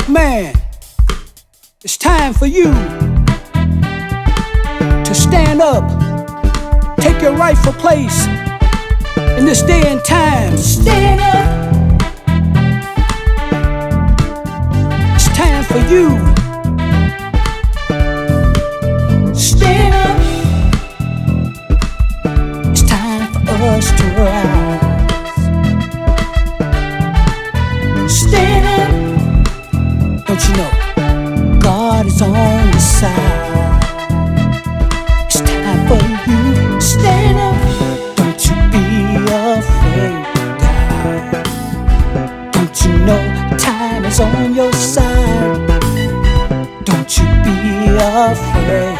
Black man, it's time for you to stand up, take your rightful place in this day and time. Stand up. It's time for you. Stand up. It's time for us to rise. Stand up. Don't you know God is on your side? It's time for you to stand up. Don't you be afraid to die. Don't you know time is on your side? Don't you be afraid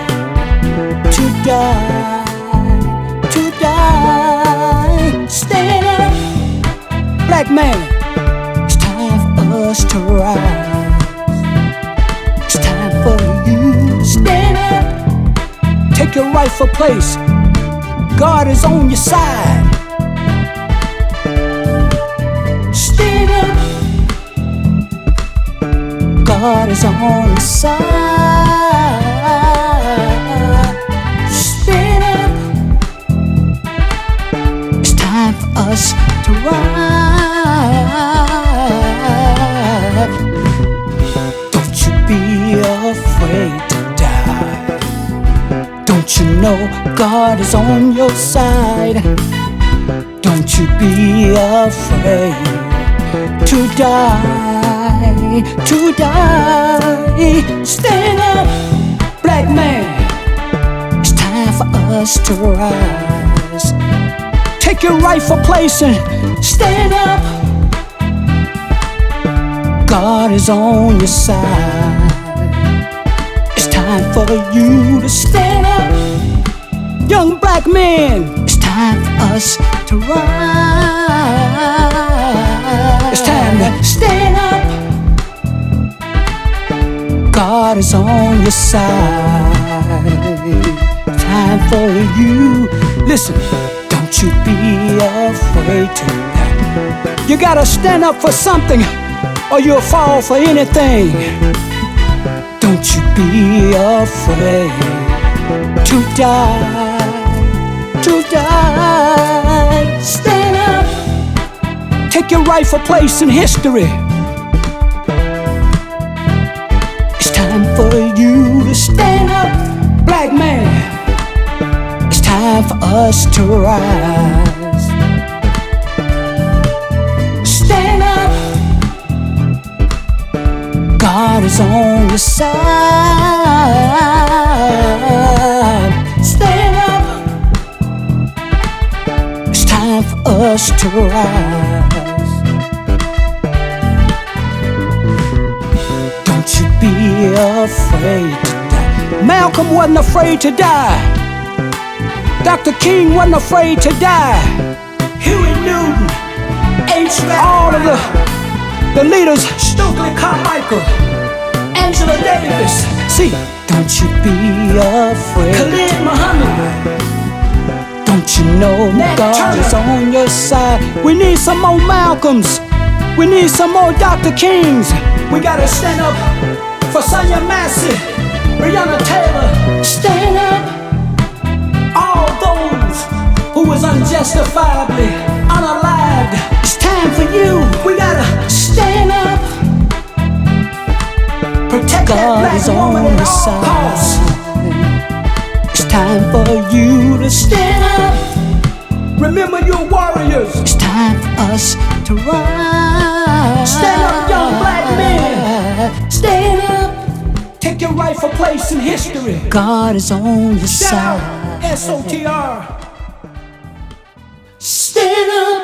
to die, to die. Stand up, black man. It's time for us to rise. It's time for you to stand up, take your rightful place. God is on your side. Stand up. God is on your side. Stand up. It's time for us to rise. Don't you be afraid to die. Don't you know God is on your side? Don't you be afraid to die, to die. Stand up, black man. It's time for us to rise. Take your rightful place and stand up. God is on your side. It's time for you to stand up. Young black men, it's time for us to rise. It's time to stand up. God is on your side. It's time for you. Listen, don't you be afraid to die. You gotta stand up for something, or you'll fall for anything. Don't you be afraid to die, to die. Stand up, take your rightful place in history. It's time for you to stand up, black man. It's time for us to rise. Stand up. God is on your side. Stand up. It's time for us to rise. Don't you be afraid to die. Malcolm wasn't afraid to die. Dr. King wasn't afraid to die. Huey Newton, all of the leaders, Stokely Carmichael, Angela Davis. See, don't you be afraid. Khalid Muhammad. Don't you know God is on your side? We need some more Malcolms. We need some more Dr. Kings. We gotta stand up for Sonia Massey, Breonna Taylor. Stand up. All those who was unjustifiably unalived. It's time for you. We gotta stand up. Protect God that black woman at all costs. It's time for you to stand up. Remember your warriors. It's time for us to rise. Stand up, young black men. Stand up. Take your rightful place in history. God is on your side. SOTR. Stand up.